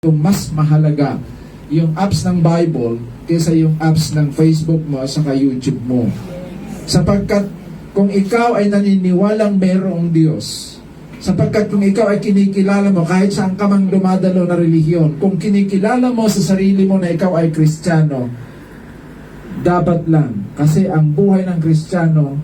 yung mas mahalaga yung apps ng Bible kaysa yung apps ng Facebook mo at saka YouTube mo. Sapagkat kung ikaw ay naniniwalang mayroong Diyos, sapagkat kung ikaw ay kinikilala mo kahit saan ka mang dumadalo na relihiyon, kung kinikilala mo sa sarili mo na ikaw ay Kristiyano, dapat lang. Kasi ang buhay ng Kristiyano,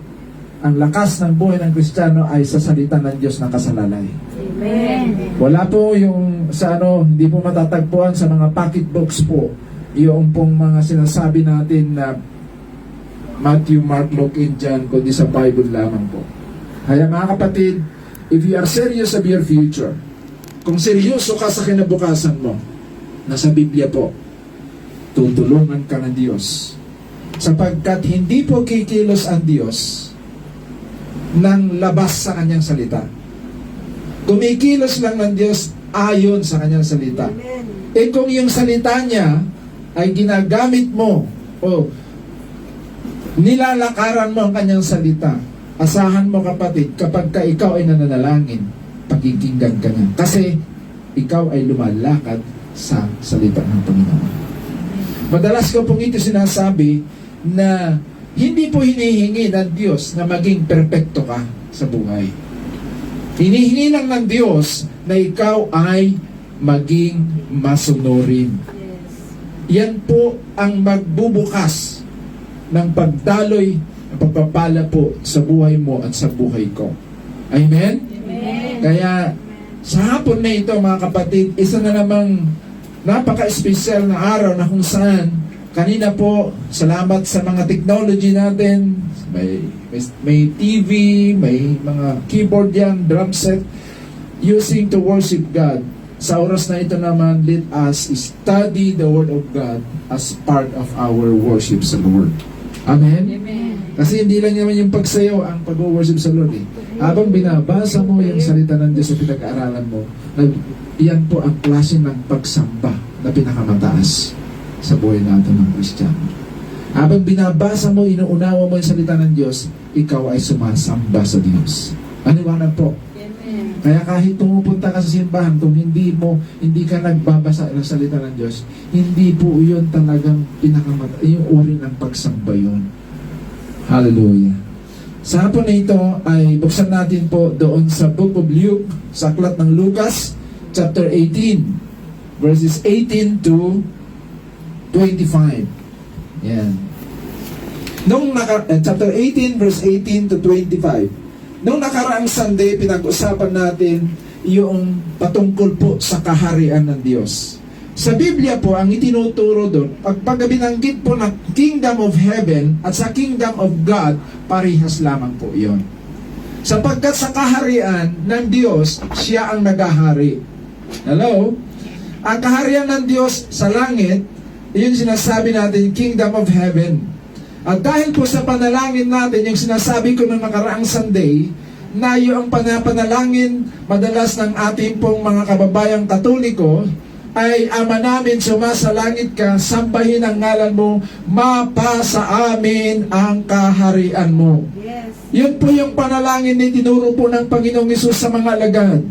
ang lakas ng buhay ng Kristiyano ay sa salita ng Diyos na kasalalay. Amen. Wala po yung sa hindi po matatagpuan sa mga pocketbooks po yung pong mga sinasabi natin na Matthew, Mark, Luke, and John, kundi sa Bible lamang po. Kaya mga kapatid, if you are serious of your future, kung seryoso ka sa kinabukasan mo, nasa Biblia po, tutulungan ka ng Diyos. Sapagkat hindi po kikilos ang Diyos ng labas sa kanyang salita. Kumikilos lang ng Diyos ayon sa kanyang salita. Amen. Eh kung yung salita niya ay ginagamit mo o nilalakaran mo ang kanyang salita, asahan mo kapatid, kapag ka ikaw ay nananalangin, pakikinggan ka niya. Kasi ikaw ay lumalakad sa salita ng Panginoon. Madalas ko pong ito sinasabi na hindi po hinihingi ng Diyos na maging perpekto ka sa buhay. Hinihingi lang ng Diyos na ikaw ay maging masunurin. Yes. Yan po ang magbubukas ng pagdaloy, ng pagpapala po sa buhay mo at sa buhay ko. Amen? Amen. Kaya sa hapon na ito mga kapatid, isa na namang napaka-espesyal na araw na kung saan kanina po, salamat sa mga technology natin. May TV, may mga keyboard yan, drum set, using to worship God. Sa oras na ito naman, let us study the Word of God as part of our worship sa Lord. Amen? Amen. Kasi hindi lang naman yung pagsayaw ang pag-worship sa Lord. Habang binabasa mo yung salita ng Diyos sa pinag-aaralan mo, yan po ang klase ng pagsamba na pinakamataas sa buhay natin ng Kristiyano. Habang binabasa mo, inuunawa mo yung salita ng Diyos, ikaw ay sumasamba sa Diyos. Aniwanan po. Amen. Kaya kahit pumupunta ka sa simbahan, kung hindi ka nagbabasa ng salita ng Diyos, hindi po yun talagang yung uri ng pagsamba yun. Hallelujah. Sa hapon na ito ay buksan natin po doon sa Book of Luke, sa aklat ng Lucas, chapter 18, verses 18 to 25. Yan. Chapter 18, verse 18 to 25. Nung nakaraang Sunday, pinag-usapan natin yung patungkol po sa kaharian ng Diyos. Sa Biblia po, ang itinuturo doon, pag binanggit po ng Kingdom of Heaven at sa Kingdom of God, parihas lamang po iyon. Sapagkat sa kaharian ng Diyos, siya ang nagahari. Hello? Ang kaharian ng Diyos sa langit, yun sinasabi natin, Kingdom of Heaven. At dahil po sa panalangin natin, yung sinasabi ko ng nakaraang Sunday, na yung panapanalangin madalas ng ating pong mga kababayang Katoliko, ay Ama namin, sumasalangit ka, sambahin ang ngalan mo, mapasa amin ang kaharian mo. Yes. Yun po yung panalangin na tinuro po ng Panginoong Hesus sa mga alagad.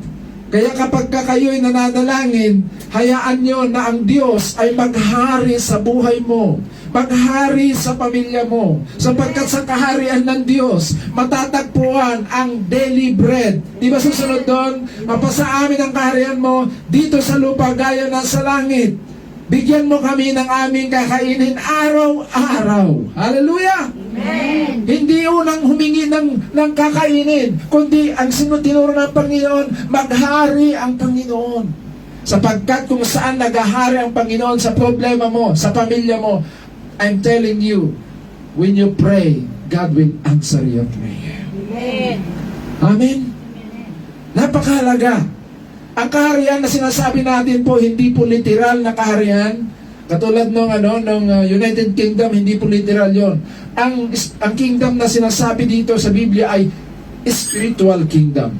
Kaya kapag kayo'y nananalangin, hayaan nyo na ang Diyos ay maghari sa buhay mo, maghari sa pamilya mo, sapagkat sa kaharian ng Diyos, matatagpuan ang daily bread. Di ba susunod doon? Mapasa amin ang kaharian mo dito sa lupa gaya na sa langit. Bigyan mo kami ng aming kakainin araw-araw. Hallelujah! Amen. Hindi unang humingi ng kakainin, kundi ang tinuro ng Panginoon, maghari ang Panginoon. Sapagkat kung saan naghahari ang Panginoon sa problema mo, sa pamilya mo, I'm telling you, when you pray, God will answer your prayer. Amen. Amen? Napakahalaga. Ang kaharian na sinasabi natin po, hindi po literal na kaharian. Katulad ng United Kingdom, hindi po literal yon. Ang kingdom na sinasabi dito sa Biblia ay spiritual kingdom.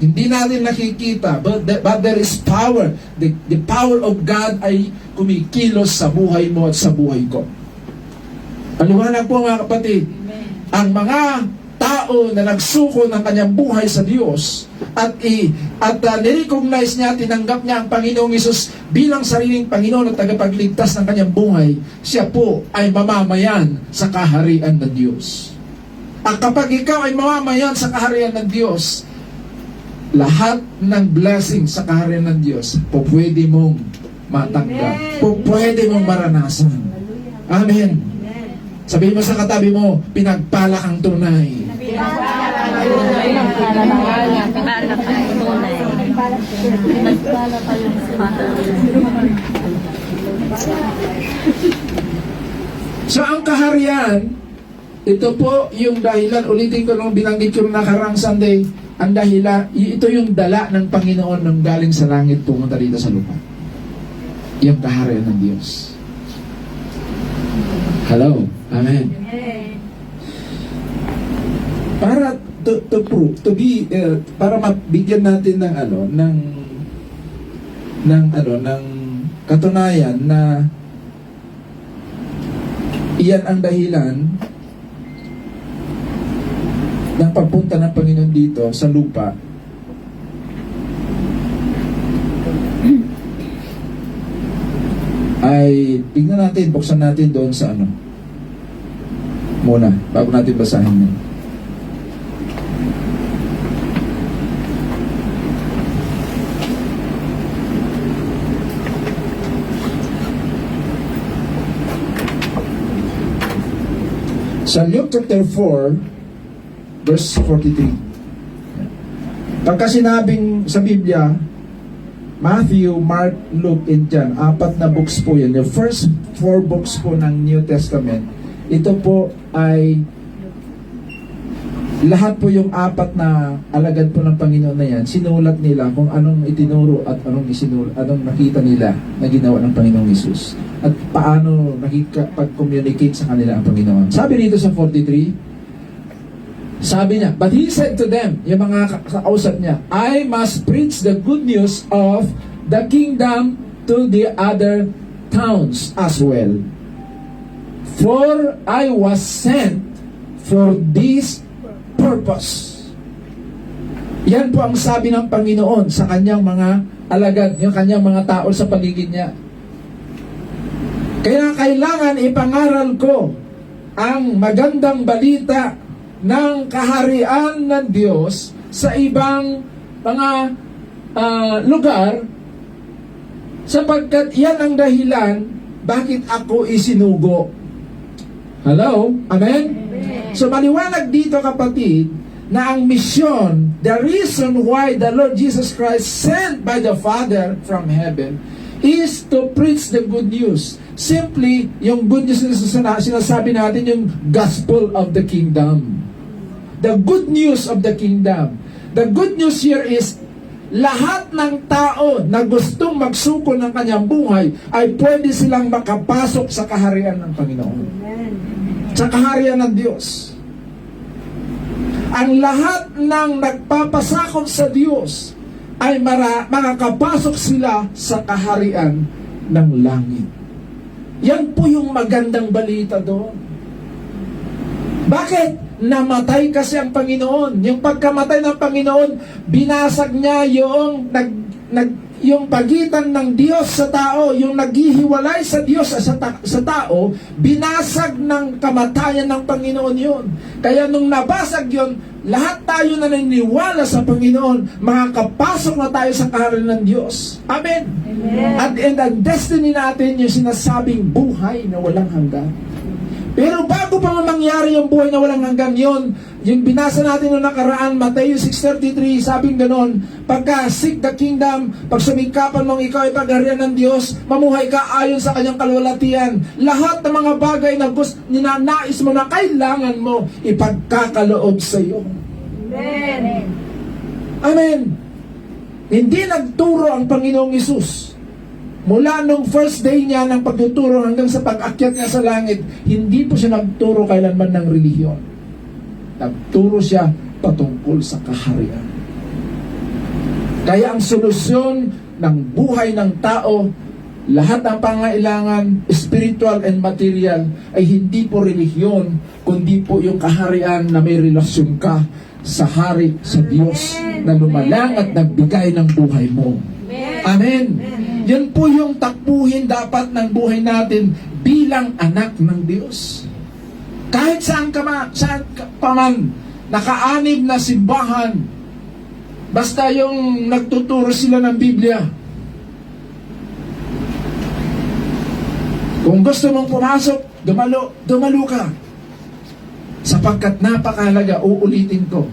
Hindi natin nakikita, but there is power. The power of God ay kumikilos sa buhay mo at sa buhay ko. Paliwanag po mga kapatid, Amen. ang mga tao na nagsuko ng kanyang buhay sa Diyos at nirecognize niya, tinanggap niya ang Panginoong Hesus bilang sariling Panginoon at tagapagligtas ng kanyang buhay, siya po ay mamamayan sa kaharian ng Diyos. At kapag ikaw ay mamamayan sa kaharian ng Diyos, lahat ng blessing sa kaharian ng Diyos po pwede mong matanggap, po pwede mong maranasan. Amen. Sabihin mo sa katabi mo, pinagpala kang tunay. So ang kaharian, ito po yung dahilan, ulitin ko nung binanggit ko nung nakarang Sunday, ang dahilan, ito yung dala ng Panginoon nang galing sa langit pumunta dito sa lupa. Yung kaharian ng Diyos. Hello. Amen. Para to prove, para mabigyan natin ng katunayan na iyan ang dahilan ng pagpunta ng Panginoon dito sa lupa. Ay tingnan natin, buksan natin doon sa muna, bago natin basahin yun. Sa Luke chapter 4 verse 43, pagka sinabing sa Biblia Matthew, Mark, Luke, and John, 4 na books po yan. The first 4 books po ng New Testament, ito po ay lahat po yung 4 na alagad po ng Panginoon na yan, sinulat nila kung anong itinuro at anong nakita nila na ginawa ng Panginoong Hesus at paano nakikipag-communicate sa kanila ang Panginoon. Sabi dito sa 43, sabi niya, but he said to them, yung mga kausap niya, I must preach the good news of the kingdom to the other towns as well. For I was sent for this purpose. Yan po ang sabi ng Panginoon sa kanyang mga alagad, yung kanyang mga tao sa paligid niya. Kaya kailangan ipangaral ko ang magandang balita ng kaharian ng Diyos sa ibang mga lugar, sapagkat yan ang dahilan bakit ako isinugo. Hello? Amen? So maliwanag dito kapatid na ang misyon, the reason why the Lord Jesus Christ sent by the Father from heaven is to preach the good news. Simply, yung good news na sinasabi natin, yung gospel of the kingdom. The good news of the kingdom. The good news here is lahat ng tao na gustong magsuko ng kanyang buhay ay pwede silang makapasok sa kaharian ng Panginoon. Sa kaharian ng Diyos. Ang lahat ng nagpapasakop sa Diyos ay makakapasok sila sa kaharian ng langit. Yan po yung magandang balita doon. Bakit? Namatay kasi ang Panginoon. Yung pagkamatay ng Panginoon, binasag niya yung yung pagitan ng Diyos sa tao, yung naghihiwalay sa Diyos sa tao, binasag ng kamatayan ng Panginoon yun. Kaya nung nabasag yun, lahat tayo na naniniwala sa Panginoon, makakapasok na tayo sa kaharian ng Diyos. Amen. Amen. At ang destiny natin, yung sinasabing buhay na walang hanggan. Pero bago pa mangyari yung buhay na walang hanggan yun, yung binasa natin noong nakaraan, Matthew 6:33, sabing ganon, pagka seek the kingdom, pag sumikapan mong ikaw ay pagharian ng Diyos, mamuhay ka ayon sa kanyang kalwalatian. Lahat ng mga bagay na ninanais mo na kailangan mo, ipagkakaloob sa iyo. Amen. Amen. Hindi nagturo ang Panginoong Hesus. Mula nung first day niya ng pagtuturo hanggang sa pag-akyat niya sa langit, hindi po siya nagturo kailanman ng relihiyon. Nagturo siya patungkol sa kaharian. Kaya ang solusyon ng buhay ng tao Lahat ng pangailangan, spiritual and material, ay hindi po relihiyon, kundi po yung kaharian na may relasyon ka sa hari, sa Diyos, na lumalang at nagbigay ng buhay mo. Amen. Yan po yung takbuhin dapat ng buhay natin bilang anak ng Diyos. Kahit saan pa man, nakaanib na simbahan, basta yung nagtuturo sila ng Biblia. Kung gusto mong pumasok, dumalo ka. Sapagkat napakahalaga, uulitin ko,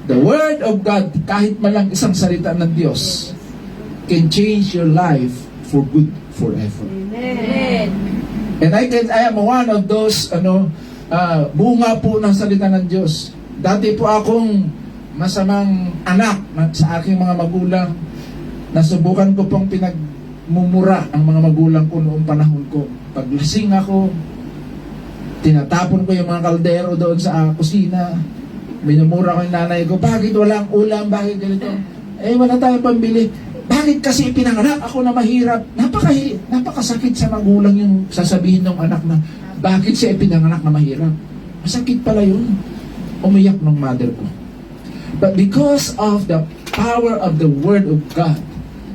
the Word of God, kahit malang isang salita ng Diyos, can change your life for good forever. Amen. And I am one of those, bunga po ng salita ng Diyos. Dati po akong masamang anak sa aking mga magulang. Nasubukan ko pong pinagmumura ang mga magulang ko noong panahon ko. Paglasing ako, tinatapon ko yung mga kaldero doon sa kusina. Minumura ko yung nanay ko, bakit walang ulam, bakit ganito? Wala tayong pambili. Bakit kasi ipinanganak ako na mahirap? Napakasakit sa magulang yung sasabihin ng anak na, bakit siya ipinanganak na mahirap? Masakit pala yun. Umiyak ng mother ko. But because of the power of the Word of God,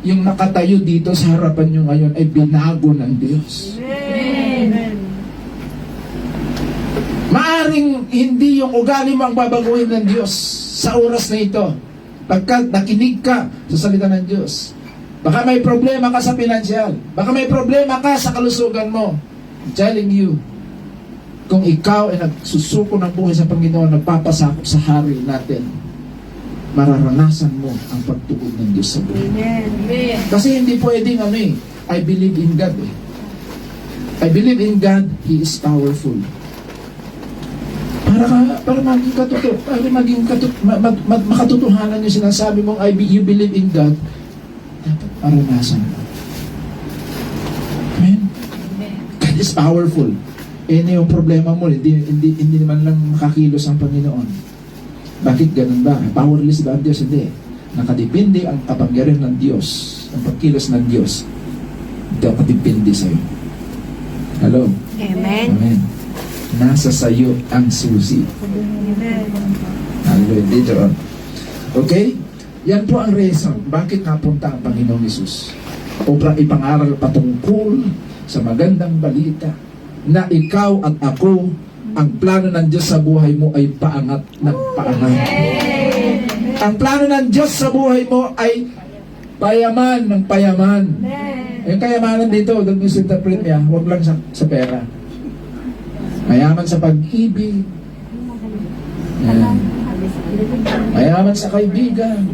yung nakatayo dito sa harapan nyo ngayon ay binago ng Diyos. Amen. Maaring hindi yung ugali mo ang babaguhin ng Diyos sa oras na ito. Pagkat nakinig ka sa salita ng Diyos. Baka may problema ka sa pinansyal. Baka may problema ka sa kalusugan mo. I'm telling you, kung ikaw ay nagsusuko ng buhay sa Panginoon, nagpapasakop sa hari natin, mararanasan mo ang pagtugon ng Diyos sa buhay. Amen. Kasi hindi pwedeng I believe in God I believe in God, He is powerful. Para makatotohanan yung sinasabi mong you believe in God, dapat maranasan mo. Amen? God is powerful. Yung problema mo, hindi naman lang makakilos ang Panginoon. Bakit ganun ba? Powerless ba ang Diyos? Hindi. Nakadepende ang kapangyarihan ng Diyos, ang pagkilos ng Diyos. Nakadepende sa'yo. Hello? Amen. Amen. Nasa sayo ang susi. Amen. Hallelujah. Dito. Okay? Yan po ang reason. Bakit napunta ang Panginoong Hesus? Upang ipangaral patungkol sa magandang balita na ikaw at ako, ang plano ng Diyos sa buhay mo ay paangat ng paangat. Ang plano ng Diyos sa buhay mo ay payaman ng payaman. Yung kayamanan dito, doon yung interpret niya, huwag lang sa pera. Mayaman sa pag-ibig. Yan. Mayaman sa kaibigan.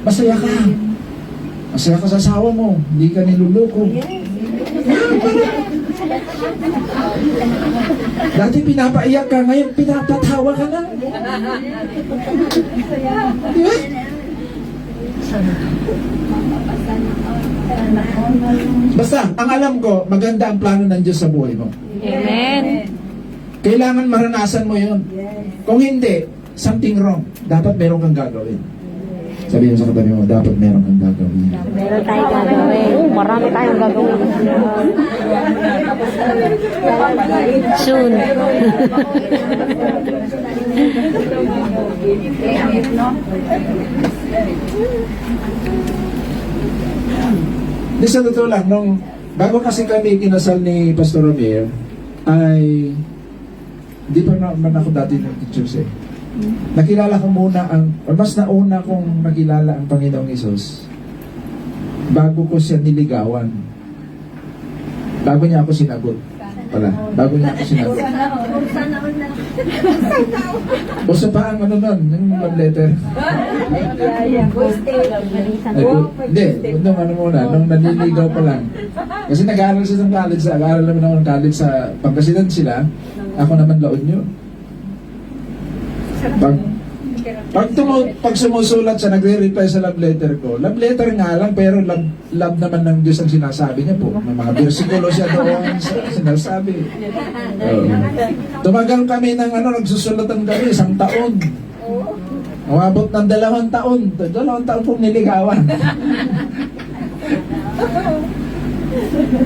Masaya ka. Masaya ka sa asawa mo. Hindi ka niluloko. Dati pinapaiyak ka, ngayon pinapatawa ka na. Diba? Basta, ang alam ko, maganda ang plano ng Diyos sa buhay mo. Amen. Kailangan maranasan mo yun. Kung hindi, something wrong. Dapat meron kang gagawin. Sabihin sa katabi mo, dapat meron kang gagawin. Meron tayong gagawin. Marami tayong gagawin. Soon. Di sa totoo lang, bago kasi kami kinasal ni Pastor Romero, ay di pa naman ako dati nag-church eh. Nakilala ko muna mas nauna kong nakilala ang Panginoong Hesus bago ko siya niligawan. Bago niya ako sinagot pala. Bago niya ako sinagot. Uso pa ang nun, yung love letter. Nung naniligaw pa lang. Kasi nag-aaral siya ng college. Nag-aaral naman ako ng college sa Pangasinan sila. Ako naman La Union. Pag sumusulat siya, nagre-reply sa love letter ko. Love letter nga lang, pero love naman ng Diyos ang sinasabi niya po. May mga versikulo siya doon sinasabi. Tumagal kami ng nagsusulatan kami, 1 taon. Umabot ng 2 taon. 2 taon pong niligawan.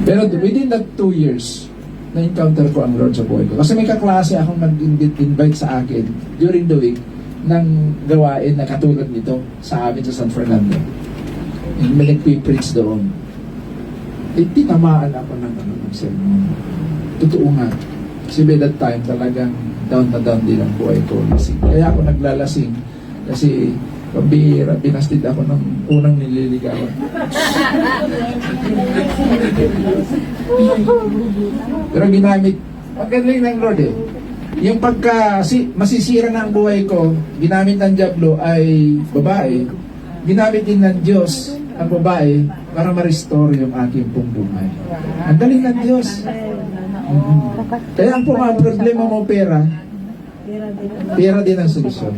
Pero within that 2 years, na-encounter ko ang Lord sa buhay ko. Kasi may kaklase akong nag-invite sa akin during the week ng gawain na katulad nito sa amin sa San Fernando. May nagpipreach doon. Tinamaan ako ng sermon. Totoo nga. Kasi by that time talagang down na down din ang buhay ko. Kaya ako naglalasing. Kasi pambihira, pinastid ako ng unang nililigawan. Pero ginamit, magaling ng Lord eh. Yung pagka masisira na ang buhay ko, ginamit ng Diablo ay babae. Ginamit din ng Diyos ang babae para ma-restore yung aking pong buhay. Ang galing ng Diyos. Kaya ang problema mo pera din ang solusyon.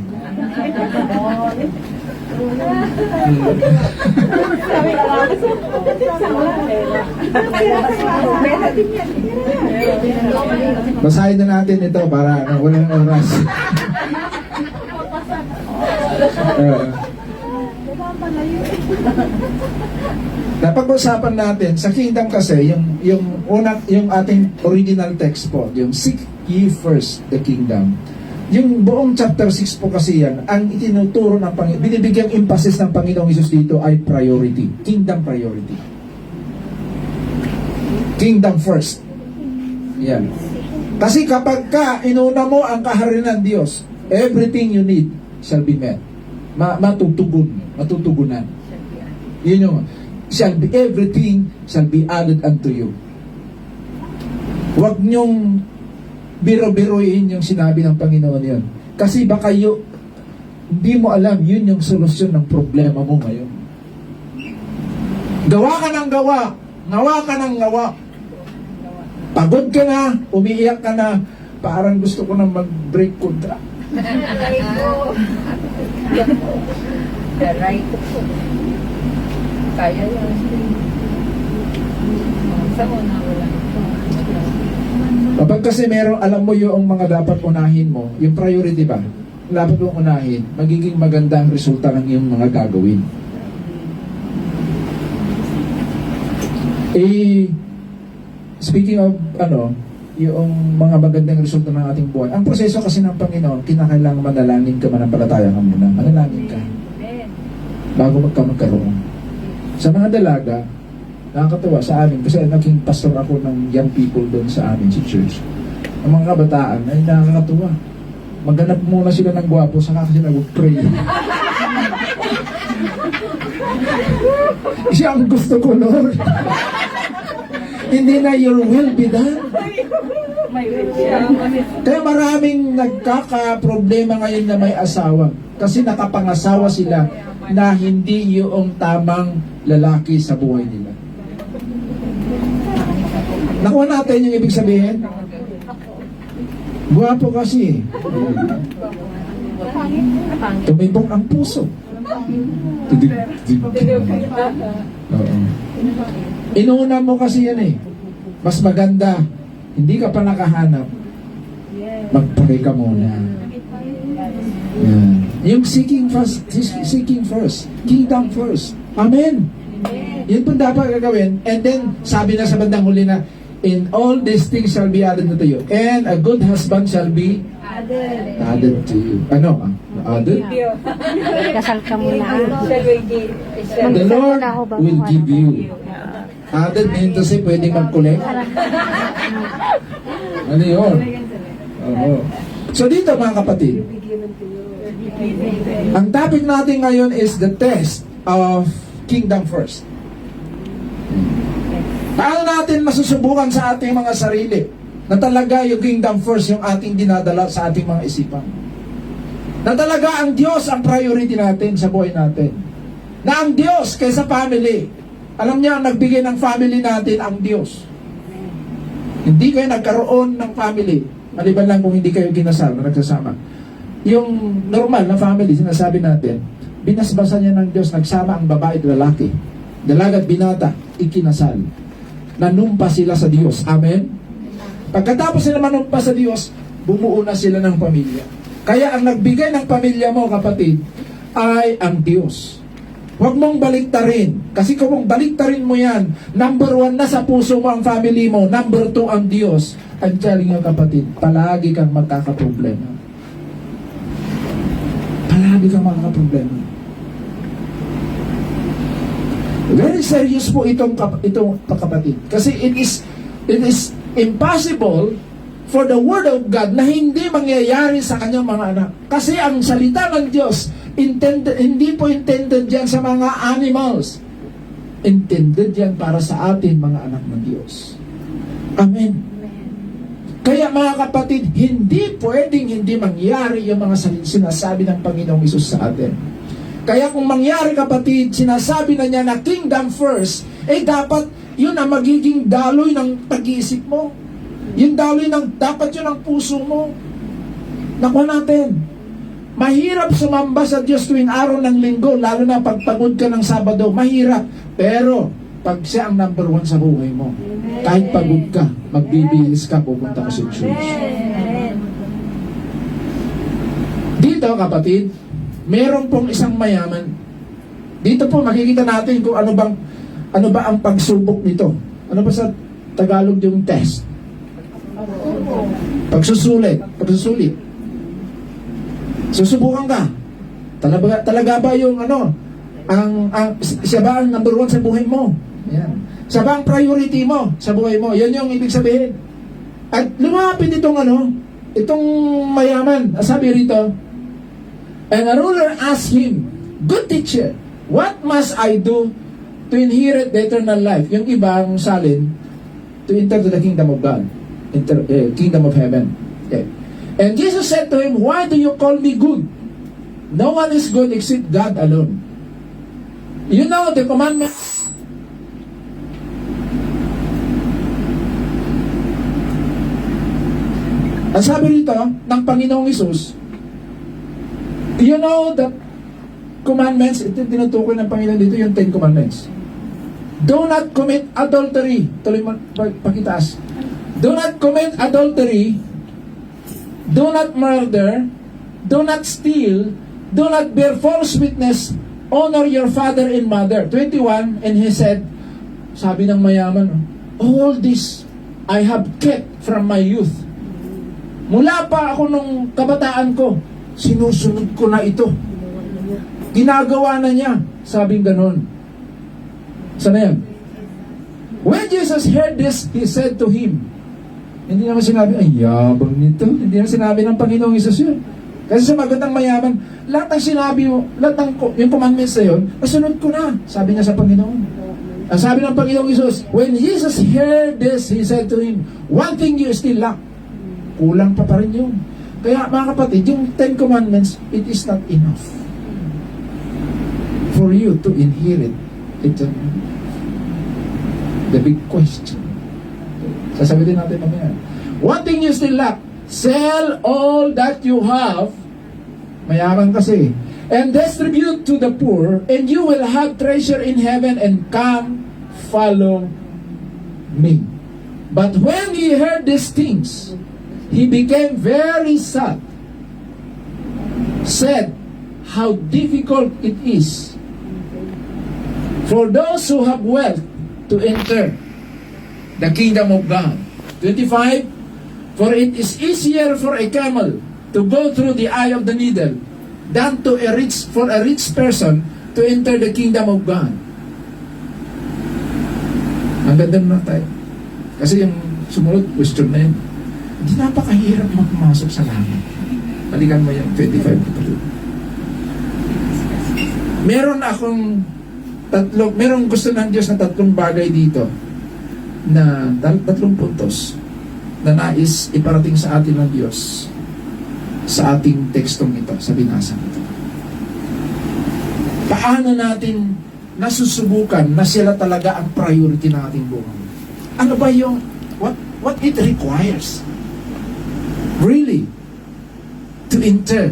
Basahin na natin ito para walang oras. Napag-usapan natin sa kingdom kasi yung ating original text po, yung seek ye first the kingdom. Yung buong chapter 6 po kasi yan, ang itinuturo ng Panginoon, binibigyang emphasis ng Panginoong Hesus dito ay priority. Kingdom priority. Kingdom first. Yan. Kasi kapag ka inuna mo ang kaharian ng Diyos, everything you need shall be met. Matutugunan. Yun yung, everything shall be added unto you. Huwag nyong biro-biroin yung sinabi ng Panginoon yun. Kasi baka hindi mo alam, yun yung solusyon ng problema mo ngayon. Gawa ka ng gawa. Ngawa ka ng ngawa. Pagod ka na, umiiyak ka na, parang gusto ko na mag-break contract. Kaya yun. Sa una, wala. Kapag kasi alam mo yung mga dapat unahin mo, yung priority ba? Dapat mong unahin, magiging maganda ang resulta ng iyong mga gagawin. Speaking of, yung mga magandang resulta ng ating buhay, ang proseso kasi ng Panginoon, kinakailangan manalangin ka, manampalataya ka muna. Manalangin ka. Bago magkaroon. Sa mga dalaga, nakakatawa sa amin kasi naging pastor ako ng young people doon sa amin, sa church. Ang mga kabataan ay nakakatuwa. Maghanap muna sila ng gwapo, saka sila mag-pray. Siya ang gusto ko, Lord. Hindi na your will be done. Kaya maraming nagkaka-problema ngayon na may asawa. Kasi nakapangasawa sila na hindi yung tamang lalaki sa buhay nila. Nakuha natin yung ibig sabihin? Guwapo kasi. Tumibok ang puso. Oo. Inuuna mo kasi yan eh. Mas maganda. Hindi ka pa nakahanap. Mag-pray ka muna. Yan. Yung seeking first. Kingdom first. Amen. Yun po dapat gagawin. And then, sabi na sa bandang huli na, in all these things shall be added unto you. And a good husband shall be added to you. Ano? Added? Kasal ka muna. The Lord will give you. Added mean to say, pwede mag-collect. Ano yun? Oo. So dito mga kapatid, ang topic natin ngayon is the test of kingdom first. Paano natin masusubukan sa ating mga sarili na talaga yung kingdom first yung ating dinadala sa ating mga isipan? Na talaga ang Diyos ang priority natin sa buhay natin. Na ang Diyos kaysa family. Alam niya, nagbigay ng family natin ang Diyos. Hindi kayo nagkaroon ng family. Maliban lang kung hindi kayo kinasal na nagsasama. Yung normal na family, sinasabi natin, binasbasan niya ng Diyos, nagsama ang babae at lalaki. Dalaga at binata, ikinasal. Nanumpa sila sa Diyos. Amen? Pagkatapos sila manumpa sa Diyos, bumuo na sila ng pamilya. Kaya ang nagbigay ng pamilya mo, kapatid, ay ang Diyos. Huwag mong baliktarin. Kasi kung baliktarin mo yan, number 1 na sa puso mo ang family mo, number 2 ang Diyos. I'm telling you, kapatid, palagi kang magkakaproblema. Palagi kang magkakaproblema. Very serious po itong kapatid. Kasi it is impossible for the Word of God na hindi mangyayari sa kanyang mga anak. Kasi ang salita ng Diyos, hindi po intended yan sa mga animals. Intended yan para sa atin, mga anak ng Diyos. Amen. Kaya mga kapatid, hindi pwedeng hindi mangyari yung mga sinasabi ng Panginoong Hesus sa atin. Kaya kung mangyari, kapatid, sinasabi na niya na kingdom first, dapat yun ang magiging daloy ng pag-iisip mo. Yung daloy dapat yun ang puso mo. Nakuha natin. Mahirap sumamba sa Diyos tuwing araw ng linggo, lalo na pagpagod ka ng Sabado. Mahirap. Pero, pag siya ang number 1 sa buhay mo, kahit pagod ka, magbibihis ka, pupunta ka sa church. Dito, kapatid, meron pong isang mayaman. Dito po makikita natin kung ano ba ang pagsubok nito. Ano ba sa Tagalog yung test? Pagsusulit. Susubukan ka. Talaga ba yung siya ba ang number 1 sa buhay mo? Yan. Siya ba ang priority mo sa buhay mo? Yan yung ibig sabihin. At lumapit itong mayaman. Sabi rito, and a ruler asked him, "Good teacher, what must I do to inherit the eternal life?" Yung ibang salin, to enter to the kingdom of God. Kingdom of heaven. Okay. And Jesus said to him, "Why do you call me good? No one is good except God alone. You know the commandments." Ang sabi rito ng Panginoong Hesus, you know the commandments, ito tinutukoy ng Panginoon dito, yung 10 commandments. Do not commit adultery. Tuloy mo, pakitaas. Do not commit adultery. Do not murder. Do not steal. Do not bear false witness. Honor your father and mother. 21, and he said, sabi ng mayaman, all this I have kept from my youth. Mula pa ako nung kabataan ko, sinusunod ko na ito. Ginagawa na niya. Sabing ganon. Sana yan? When Jesus heard this, He said to him, hindi naman sinabi, ay yabang nito. Hindi naman sinabi ng Panginoong Hesus yun. Kasi sumagot ng mayaman, lahat ng sinabi mo, lahat ng yung commandments na yun, nasunod ko na. Sabi niya sa Panginoon. Ang sabi ng Panginoong Hesus, when Jesus heard this, He said to him, one thing you still lack. Kulang pa rin yun. Kaya mga kapatid, yung 10 commandments, it is not enough for you to inherit eternal. The big question. Sasagutin natin mamaya. One thing you still lack, sell all that you have, mayaman kasi, and distribute to the poor, and you will have treasure in heaven, and come, follow me. But when he heard these things, he became very sad, said, how difficult it is for those who have wealth to enter the kingdom of God. 25, for it is easier for a camel to go through the eye of the needle than for a rich person to enter the kingdom of God. Ang ganda na tayo. Kasi yung sumunod question na yun, hindi napakahirap magmasok sa langit. Balikan mo yung 25 kapatid. Meron gusto ng Diyos na 3 bagay dito na 3 puntos na nais iparating sa atin ng Diyos sa ating tekstong ito, sa binasa ito. Paano natin nasusubukan na sila talaga ang priority ng ating buhay? Ano ba yung what it requires really to enter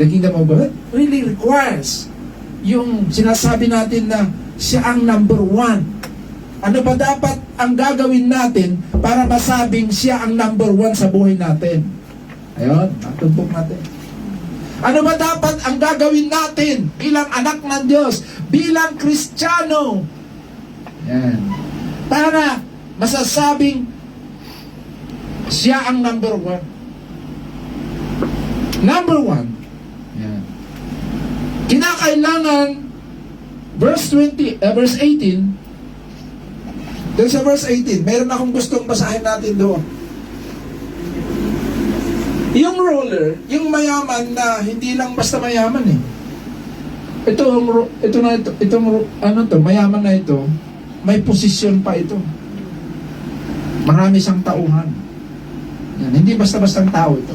the kingdom of God? Really requires yung sinasabi natin na siya ang number 1. Ano ba dapat ang gagawin natin para masabing siya ang number 1 sa buhay natin? Ayun, natumpok natin. Ano ba dapat ang gagawin natin bilang anak ng Diyos, bilang Kristiyano? Yan. Para masasabing siya ang number one. Number one. Yan. Kinakailangan verse 18. Doon sa verse 18, meron akong gustong basahin natin doon. Yung ruler, yung mayaman na hindi lang basta mayaman eh. Mayaman na ito, may posisyon pa ito. Marami siyang tauhan. Yan, hindi basta-bastang tao ito.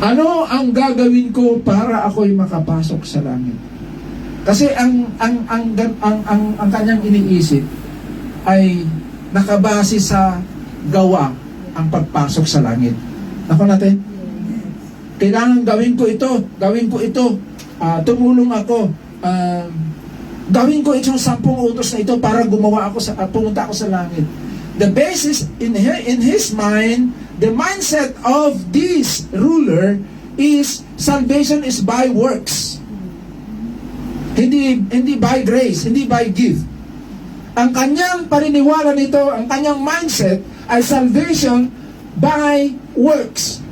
Ano ang gagawin ko para ako'y makapasok sa langit? Kasi ang kanyang iniisip ay nakabase sa gawa ang pagpasok sa langit. Nako natin? Kailangan gawin ko ito, tumulong ako, gawin ko itong 10 utos na ito para gumawa ako pumunta ako sa langit. The basis in his mind, the mindset of this ruler is salvation is by works. Hindi by grace, hindi by gift. Ang kanyang paniniwala nito, ang kanyang mindset ay salvation by works.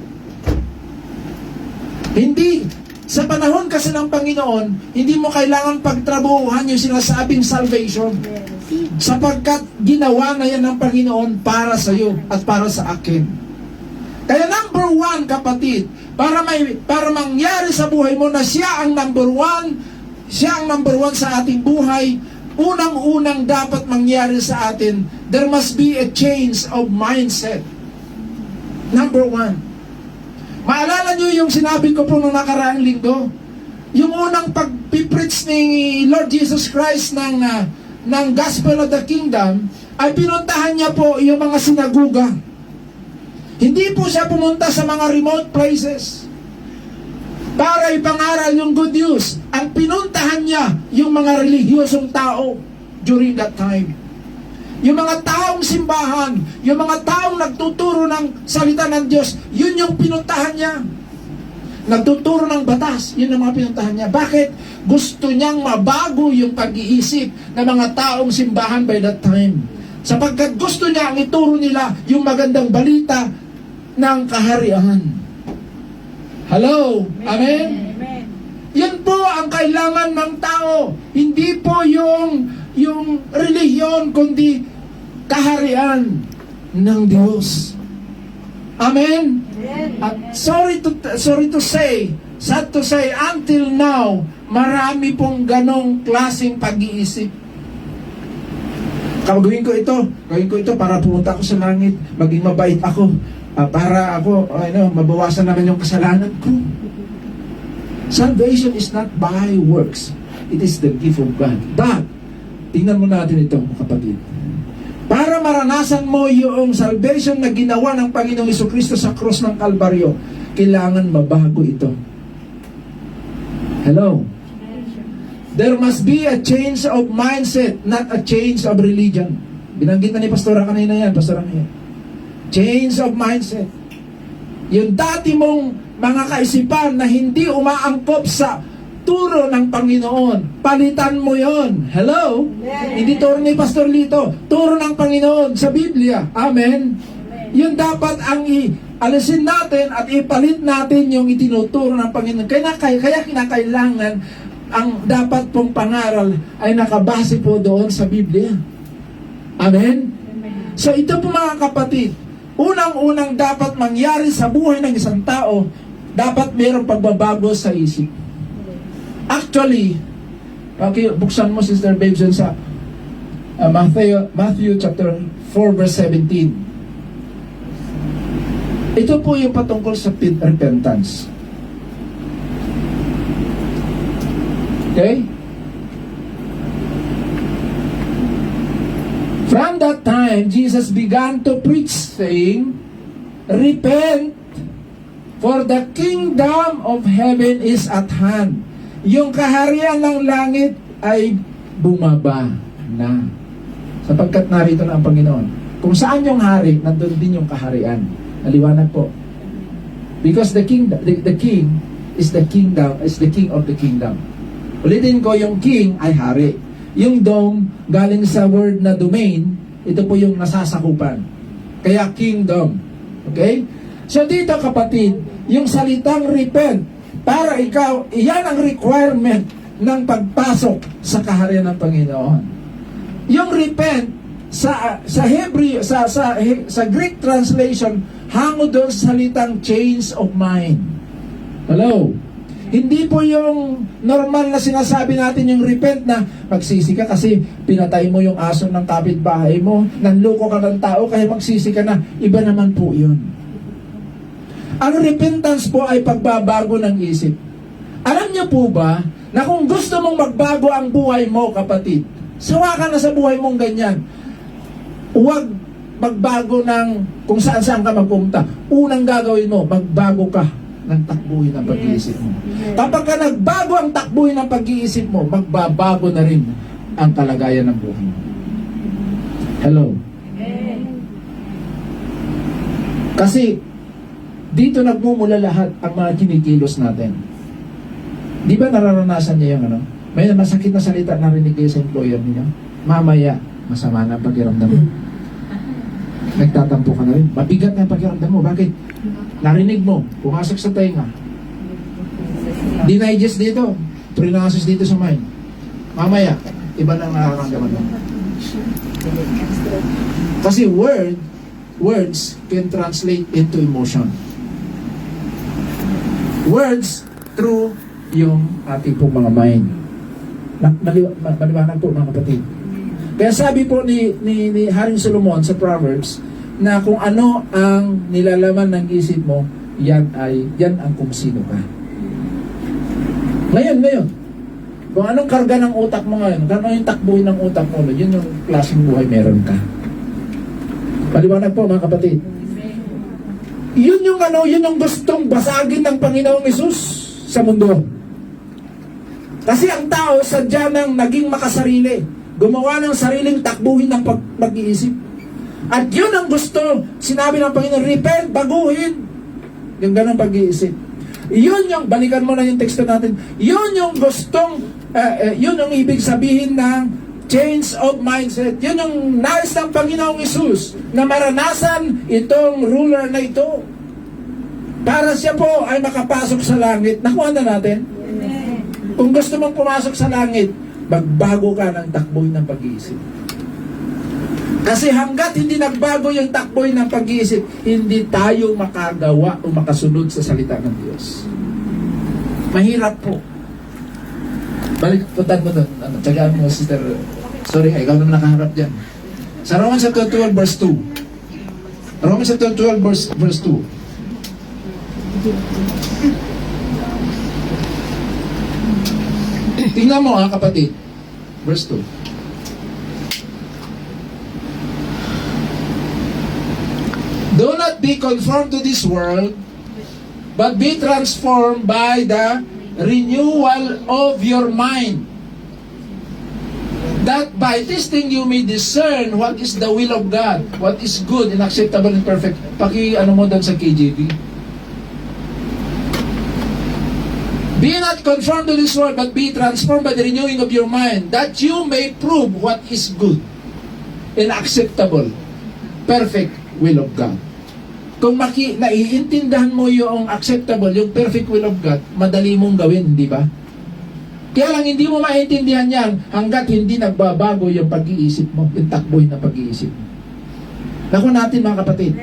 Hindi, sa panahon kasi ng Panginoon, hindi mo kailangan pagtrabuhan yung sinasabing salvation. Sapagkat ginawa na yan ng Panginoon para sa iyo at para sa akin. Kaya number one, kapatid, para mangyari sa buhay mo na siya ang number one sa ating buhay, unang-unang dapat mangyari sa atin, there must be a change of mindset. Number one. Maalala nyo yung sinabi ko po nung nakaraang linggo? Yung unang pag-preach ni Lord Jesus Christ ng Gospel of the Kingdom, ay pinuntahan niya po yung mga sinaguga. Hindi po siya pumunta sa mga remote places para ipangaral yung good news. Ang pinuntahan niya yung mga relihiyosong tao during that time. Yung mga taong simbahan, yung mga taong nagtuturo ng salita ng Diyos, yun yung pinuntahan niya. Nagtuturo ng batas, yun ang mga pinuntahan niya. Bakit? Gusto niyang mabago yung pag-iisip ng mga taong simbahan by that time. Sapagkat gusto niya ang ituro nila yung magandang balita ng kaharian. Hello? Amen? Amen. Yan po ang kailangan ng tao. Hindi po yung relihiyon, kundi kaharian ng Diyos. Amen? At sad to say, until now, marami pong ganong klaseng pag-iisip. Gawin ko ito para pumunta ako sa langit, maging mabait ako, para ako, mabawasan naman yung kasalanan ko. Salvation is not by works. It is the gift of God. But, tingnan mo natin ito, kapatid. Para maranasan mo yung salvation na ginawa ng Panginoong Jesucristo sa krus ng Kalbaryo, kailangan mabago ito. Hello? There must be a change of mindset, not a change of religion. Binanggit na ni Pastora kanina yan, Pastora niya. Change of mindset. Yung dati mong mga kaisipan na hindi umaangkop sa turo ng Panginoon, palitan mo yon. Hello? Amen. Hindi turo ni Pastor Lito, turo ng Panginoon sa Biblia. Amen? Amen. Yun dapat ang alisin natin at ipalit natin yung itinuturo ng Panginoon. Kaya kinakailangan ang dapat pong pangaral ay nakabase po doon sa Biblia. Amen? Amen. So ito po mga kapatid, unang-unang dapat mangyari sa buhay ng isang tao, dapat mayroong pagbabago sa isip. Actually, buksan mo Sister Babes sa Matthew chapter 4 verse 17. Ito po yung patungkol sa repentance. Okay? From that time, Jesus began to preach, saying, "Repent, for the kingdom of heaven is at hand." Yung kaharian ng langit ay bumaba na. Sapagkat narito na ang Panginoon. Kung saan yung hari, nandun din yung kaharian. Naliwanag po. Because the king is the kingdom, is the king of the kingdom. Ulitin ko, yung king ay hari. Yung dom, galing sa word na domain, ito po yung nasasakupan. Kaya kingdom. Okay? So dito kapatid, yung salitang repent, para ikaw, iyan ang requirement ng pagpasok sa kaharian ng Panginoon. Yung repent, sa Hebrew, sa Greek translation, hango doon sa salitang change of mind. Hello? Hindi po yung normal na sinasabi natin yung repent na magsisi ka kasi pinatay mo yung aso ng kapitbahay mo, nanloko ka ng tao kaya magsisi ka na. Iba naman po yun. Ang repentance po ay pagbabago ng isip. Alam niyo po ba na kung gusto mong magbago ang buhay mo, kapatid, sawa ka na sa buhay mong ganyan. Huwag magbago ng kung saan-saan ka magpunta. Unang gagawin mo, magbago ka ng takbuhin ng pag-iisip mo. Kapag ka nagbago ang takbuhin ng pag-iisip mo, magbabago na rin ang kalagayan ng buhay mo. Hello? Kasi dito nagmumula lahat ang mga kinikilos natin. Di ba nararanasan niya yung ano? May masakit na salita narinig kayo sa employer niyo? Mamaya, masama na ang pakiramdam mo. Nagtatampo ka na rin. Mabigat na ang pakiramdam mo. Bakit? Narinig mo, pumasok sa tenga. Dinigest dito, prinasos dito sa mind. Mamaya, iba nang nararamdaman mo. Kasi words can translate into emotion. Words through yung ating pong mga mind. Maliwanag po mga kapatid. Kaya sabi po ni Haring Solomon sa Proverbs na kung ano ang nilalaman ng isip mo, yan ang kung sino ka. Ngayon, kung anong karga ng utak mo ngayon, kung ano yung takbuhin ng utak mo, yun yung klaseng buhay meron ka. Maliwanag po mga kapatid. Yun yung gustong basagin ng Panginoong Hesus sa mundo. Kasi ang tao sadya nang naging makasarili, gumawa ng sariling takbuhin ng pag-iisip. At yun ang gusto, sinabi ng Panginoon, repent, baguhin. Yung ganang pag-iisip. Yun yung, balikan mo na yung teksto natin, yun yung gustong, yun yung ibig sabihin ng change of mindset. Yun yung nais ng Panginoong Hesus na maranasan itong ruler na ito. Para siya po ay makapasok sa langit. Nakuha na natin? Kung gusto mong pumasok sa langit, magbago ka ng takboy ng pag-iisip. Kasi hanggat hindi nagbago yung takboy ng pag-iisip, hindi tayo makagawa o makasunod sa salita ng Diyos. Mahirap po. Balik, puntan mo doon. Tsagaan mo, sister. Sorry, ikaw naman nakaharap dyan. Sa Romans 12 verse 2. Romans 12 verse 2. Tingnan mo kapatid. Verse 2. Do not be conformed to this world, but be transformed by the renewal of your mind, that by testing you may discern what is the will of God, what is good and acceptable and perfect. Paki-ano mo doon sa KJV. Be not conformed to this world, but be transformed by the renewing of your mind, that you may prove what is good and acceptable, perfect will of God. Kung naiintindihan mo yung acceptable, yung perfect will of God, madali mong gawin, di ba? Kaya lang hindi mo maintindihan yan hanggat hindi nagbabago yung pag-iisip mo, yung takboy na pag-iisip mo. Naku natin mga kapatid.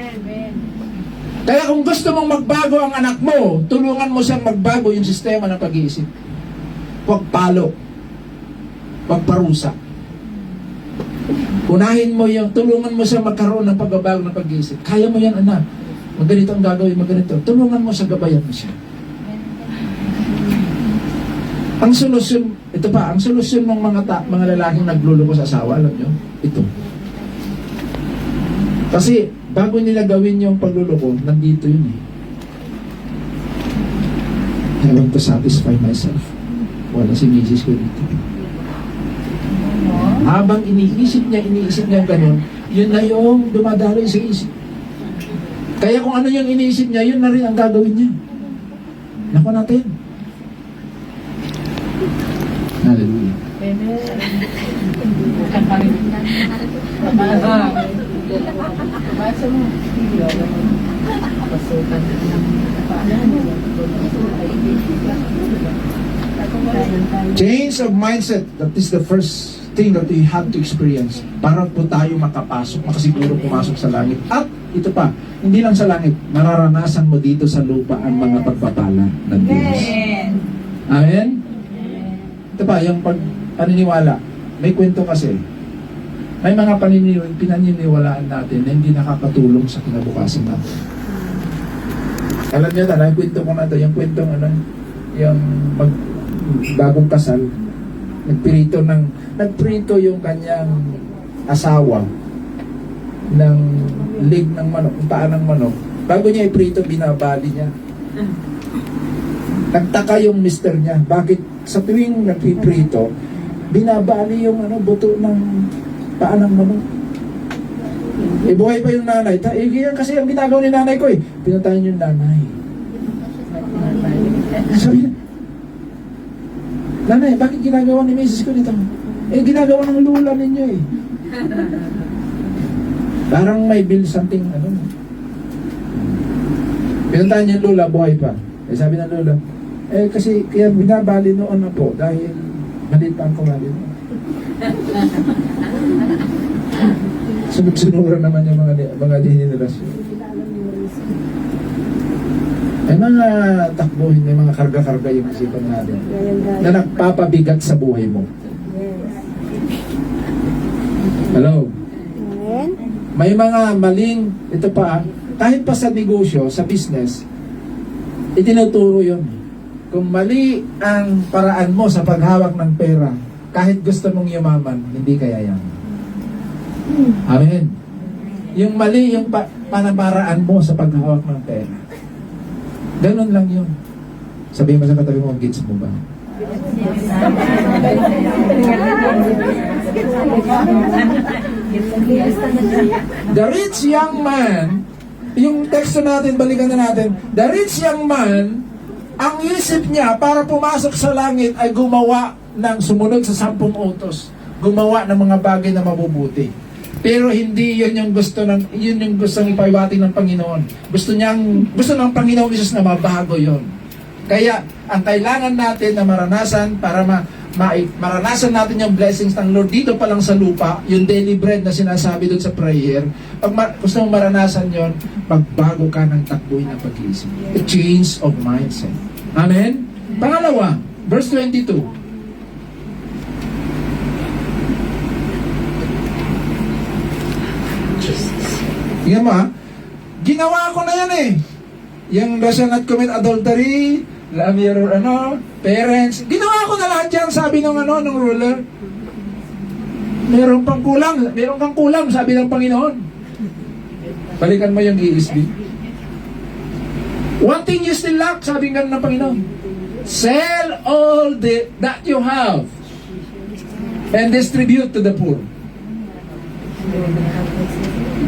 Kaya kung gusto mong magbago ang anak mo, tulungan mo siyang magbago yung sistema ng pag-iisip. Huwag palo. Huwag parusa. Unahin mo yung, tulungan mo siyang magkaroon ng pagbabago ng pag-iisip. Kaya mo yan, anak. Magganito ang gagawin, magganito. Tulungan mo siya, gabayan mo siya. Ang solusyon, ito pa, ang solusyon ng mga lalaking nagluloko sa asawa, alam nyo, ito. Kasi, bago nila gawin yung pagluloko, nandito yun eh. I want to satisfy myself. Wala si misis ko dito. Habang iniisip niya ganun, yun na yung dumadaloy sa isip. Kaya kung ano yung iniisip niya, yun na rin ang gagawin niya. Naku natin. Hallelujah. Change of mindset, that is the first thing that we have to experience para po tayo makasiguro pumasok sa langit. At ito pa, hindi lang sa langit, mararanasan mo dito sa lupa ang mga pagpapala ng Diyos. Amen? Ito pa, yung paniniwala. May kwento kasi. May mga pinaniniwalaan natin na hindi nakakatulong sa kinabukasan natin. Alam niyo na, kwento ko na ito, yung kwentong yung bagong kasal, nagprito yung kanyang asawa ng leg ng manok, paa ng manok. Bago niya iprito, binabali niya. Nagtaka yung mister niya, bakit sa tuwing nagpiprito, binabali yung buto ng paa ng manok. Buhay pa yung nanay. Yan kasi ang ginagawa ni nanay ko eh. Pinatayin yung nanay. Sabi niya, nanay, bakit ginagawa ni misis ko dito? Ginagawa ng lula ninyo eh. Parang may build something, Pinuntahan niya yung lula, buhay pa. Sabi ng lula, kasi kaya binabali noon na po dahil maliit pa ang kumali mo. Sunod-sunura naman yung mga dinirelasyon. May mga takbuhin, may mga karga-karga yung isipan natin na nagpapabigat sa buhay mo. Hello? May mga maling, ito pa, kahit pa sa negosyo, sa business, itinuturo yun. Kung mali ang paraan mo sa paghawak ng pera, kahit gusto mong yumaman, hindi kaya yan. Amen. Yung mali yung panamaraan mo sa paghawak ng pera. Ganun lang yun. Sabihin mo sa katabi mo, gets mo ba? The rich young man, yung teksto natin, balikan na natin. The rich young man, ang isip niya para pumasok sa langit ay gumawa ng sumunod sa 10 utos. Gumawa ng mga bagay na mabubuti. Pero hindi yun yung gusto ng ipaiwati ng Panginoon. Gusto ng Panginoon Jesus na mabago yun. Kaya ang kailangan natin na maranasan para maranasan natin yung blessings ng Lord dito pa lang sa lupa, yung daily bread na sinasabi doon sa prayer. Pag gusto mong maranasan yon, magbago ka ng takbuhin ng pag-iisip. A change of mindset. Amen? Pangalawa, verse 22. Tingnan mo ginawa ko na yan eh. Yung thou shalt not commit adultery, love your parents. Ginawa ko na lahat yan, sabi ng ruler. Meron kang kulang, sabi ng Panginoon. Balikan mo yung ESV. One thing you still lack, sabi ng Panginoon. Sell all that you have and distribute to the poor.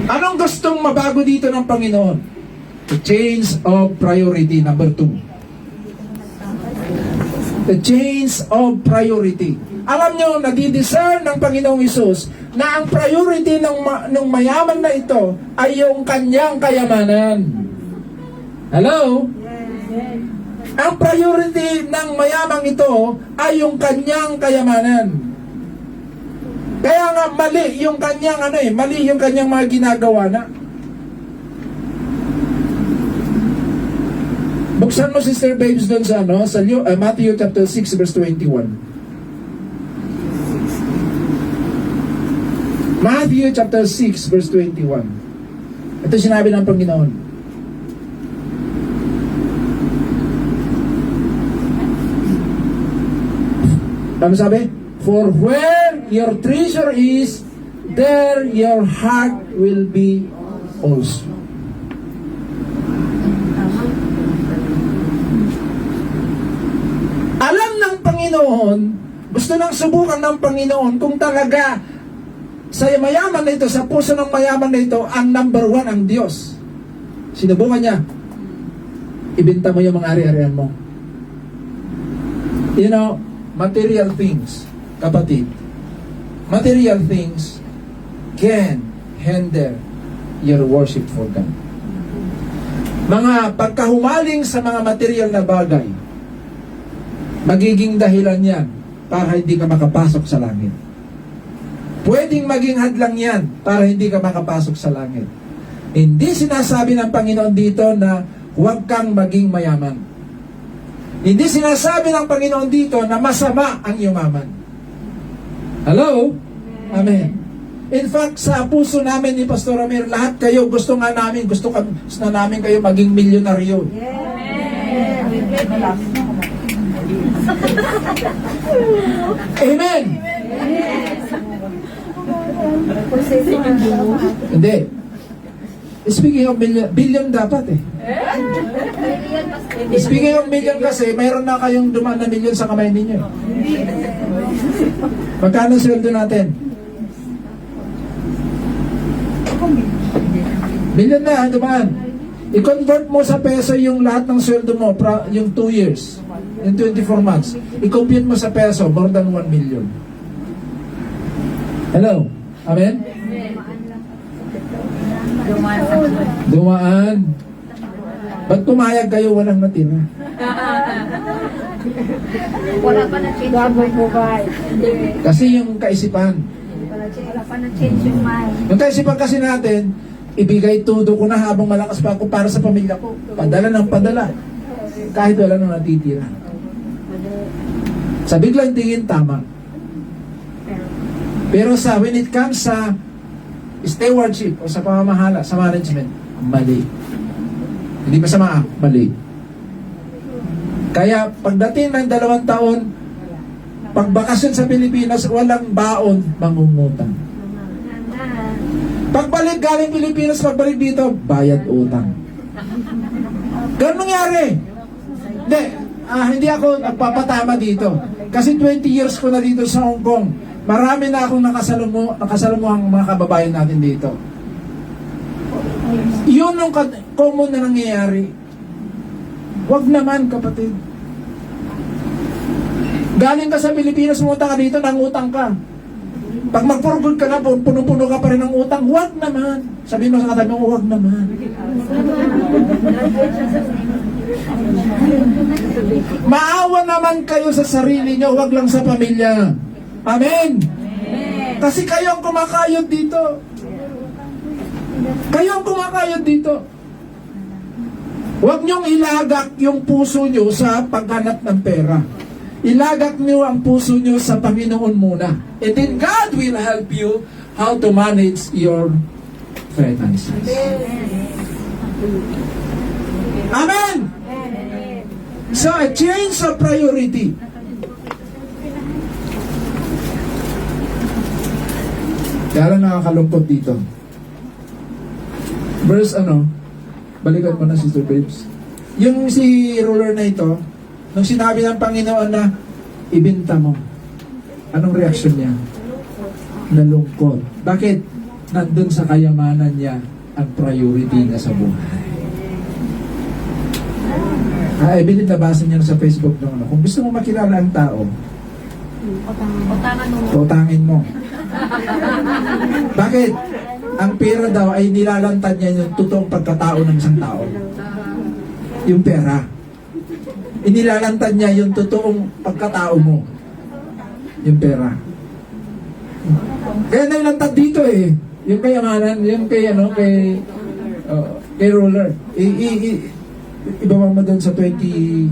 Anong gustong mabago dito ng Panginoon? The change of priority, number 2. The change of priority. Alam nyo, nadidiscern ng Panginoong Hesus na ang priority ng mayaman na ito ay yung kanyang kayamanan. Hello? Ang priority ng mayamang ito ay yung kanyang kayamanan. Kaya nga mali yung kanyang mali yung kanyang mga ginagawa na. Buksan mo, Sister Babes, doon sa Matthew chapter 6 verse 21. Matthew chapter 6 verse 21. Ito sinabi ng Panginoon. Ano sabi? For where your treasure is, there your heart will be also. Alam ng Panginoon Gusto nang subukan ng Panginoon kung talaga sa mayaman na ito, sa puso ng mayaman na ito, ang number one ang Diyos. Sinubukan niya. Ibenta mo yung mga ari-arian mo. You know, material things, kapatid, material things can hinder your worship for God. Mga pagkahumaling sa mga material na bagay, magiging dahilan yan para hindi ka makapasok sa langit. Pwedeng maging hadlang yan para hindi ka makapasok sa langit. Hindi sinasabi ng Panginoon dito na huwag kang maging mayaman. Hindi sinasabi ng Panginoon dito na masama ang yumaman. Hello? Amen. In fact, sa puso namin ni Pastor Ramir, lahat kayo, gusto na namin kayo maging milyonaryo. Amen. Hindi. Speaking of billion dapat eh. Speaking of million kasi, mayroon na kayong dumaan na milyon sa kamay ninyo. Magkano sweldo natin? Million na, dumaan. I-convert mo sa peso yung lahat ng sweldo mo, yung 2 years, yung 24 months. I-compute mo sa peso, more than 1 million. Hello? Amen? Dumaan. Ba't pumayag kayo walang natira? Wala pa na change yung mind. Kasi yung kaisipan. Wala pa na change yung mind. Yung kaisipan kasi natin, ibigay todo ko na habang malakas pa ako para sa pamilya ko. Padala ng padala. Kahit wala nang natitira. Sa biglang tingin, tama. Pero when it comes sa stewardship o sa pamamahala, sa management, mali. Hindi masama, mali. Kaya pagdating ng 2 taon, pagbakasyon sa Pilipinas, walang baon, mangungutang. Pagbalik galing Pilipinas, pagbalik dito, bayad utang. Ganun nangyari. Hindi ako nagpapatama dito. Kasi 20 years ko na dito sa Hong Kong. Marami na akong nakasalamo ang mga kababayan natin dito. Yun yung common na nangyayari. Wag naman, kapatid. Galing ka sa Pilipinas, pumunta ka dito, nangutang ka. Pag mag-forgood ka na, puno-puno ka pa rin ng utang, wag naman. Sabihin mo sa katabi mo, wag naman. Maawa naman kayo sa sarili nyo, wag lang sa pamilya. Amen. Kasi kayo ang kumakayod dito. Kayo ang kumakayod dito. Huwag niyong ilagak yung puso niyo sa paghanap ng pera. Ilagak niyo ang puso niyo sa Panginoon muna. And then God will help you how to manage your finances. Amen. So a change of priority. Kaya lang nakakalungkot dito. Verse balikan mo na Sister Babes. Yung si ruler na ito, nung sinabi ng Panginoon na ibenta mo, anong reaksyon niya? Nalungkot. Bakit? Nandun sa kayamanan niya ang priority niya sa buhay. I believe nabasa niya sa Facebook nung kung gusto mo makilala ang tao, utangin mo. Bakit? Ang pera daw ay nilalantad niya yung totoong pagkatao ng isang tao. Yung pera. Inilalantad niya yung totoong pagkatao mo. Yung pera. Kaya nailantad dito eh. Yung kayamanan, yung kay ruler. Ibaba mo doon sa 2022.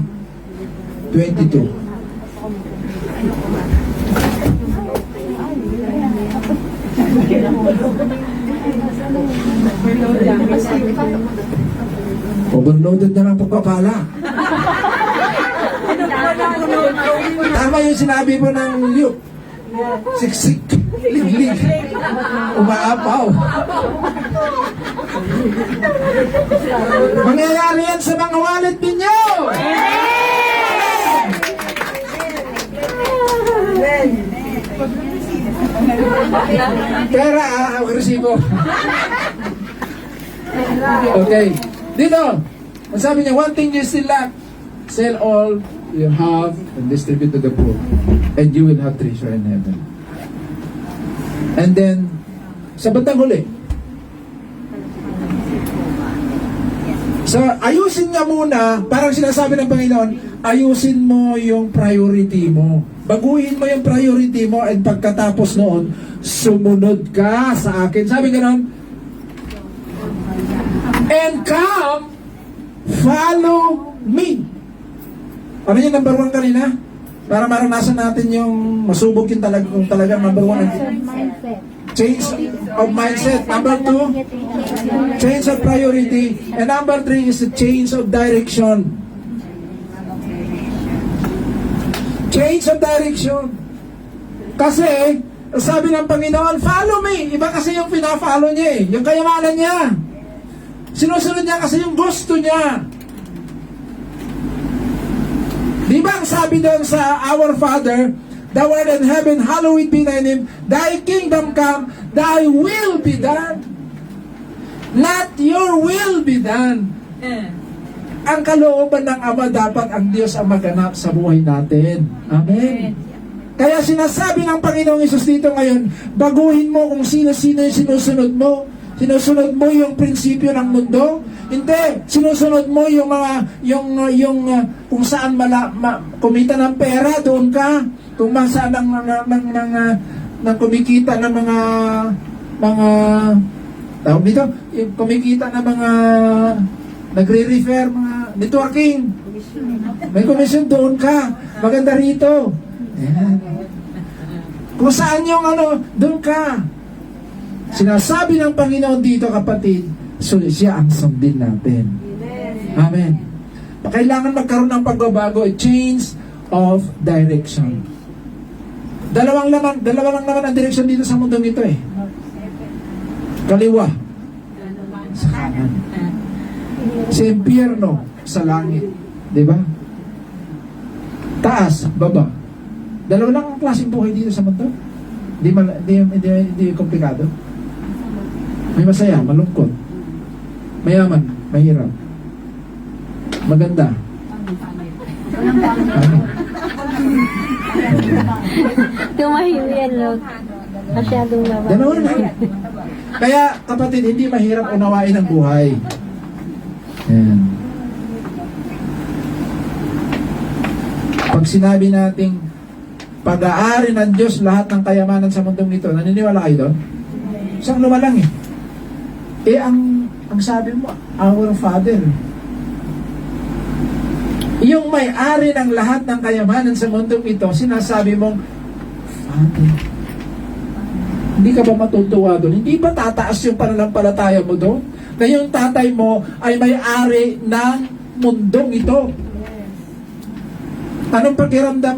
Overloaded na lang pagpapala. Tama yung sinabi mo ng Luke. Siksik, liglig, umaapaw. Mangyayari yan sa mga wallet ninyo. Pera, resibo. Okay. Dito, ang sabi niya, one thing you still lack, sell all you have and distribute to the poor, and you will have treasure in heaven. And then, sa bandang huli, so, ayusin nga muna, parang sinasabi ng Panginoon, ayusin mo yung priority mo. Baguhin mo yung priority mo, and pagkatapos noon, sumunod ka sa akin. Sabi gano'n, and come, follow me. Ano yung number 1 kanina? Para maranasan natin yung masubok yung talaga, kung talagang number 1. Mindset. Change of mindset. Number 2, change of priority. And number 3 is the change of direction. Change of direction. Kasi, sabi ng Panginoon, follow me. Iba kasi yung pina-follow niya eh. Yung kayamanan niya. Sinusunod niya kasi yung gusto niya. Di ba ang sabi doon sa Our Father, thou art in heaven, hallowed be thy name, thy kingdom come, thy will be done. Not your will be done. Ang kalooban ng Ama, dapat ang Diyos ang maganap sa buhay natin. Amen. Kaya sinasabi ng Panginoong Hesus dito ngayon, baguhin mo kung sino-sino yung sinusunod mo. Sinusunod mo yung prinsipyo ng mundo? Hindi. Sinusunod mo yung mga kung saan kumita ng pera, doon ka. Kung saan ng kumikita ng mga tawag dito, yung kumikita ng mga nagre-refer, mga networking. May commission, doon ka. Maganda rito. Ayan. Kung saan yung doon ka. Sinasabi ng Panginoon dito, kapatid, so siya ang sundin natin. Amen. Kailangan magkaroon ng pagbabago, a change of direction. Dalawa lang naman ang direksyon dito sa mundong ito eh. Kaliwa, sa kanan. Sa impyerno, sa langit. Diba? Taas, baba. Dalawa lang ang klaseng buhay dito sa mundo. Hindi komplikado. May masaya, malungkot. Mayaman, mahirap. Maganda. Tumahiyo yan, Lord. Masyadong naman. Dalawa na. Kaya, kapatid, hindi mahirap unawain ang buhay. Ayan. Pag sinabi nating pag-aari ng Diyos lahat ng kayamanan sa mundong ito, naniniwala kayo doon? Isang lumalang eh. Ang sabi mo, our Father. Yung may-ari ng lahat ng kayamanan sa mundong ito, sinasabi mong, Father. Hindi ka ba matutuwa doon? Hindi ba tataas yung pananampalataya mo doon? Na yung tatay mo ay may-ari ng mundong ito. Anong pakiramdam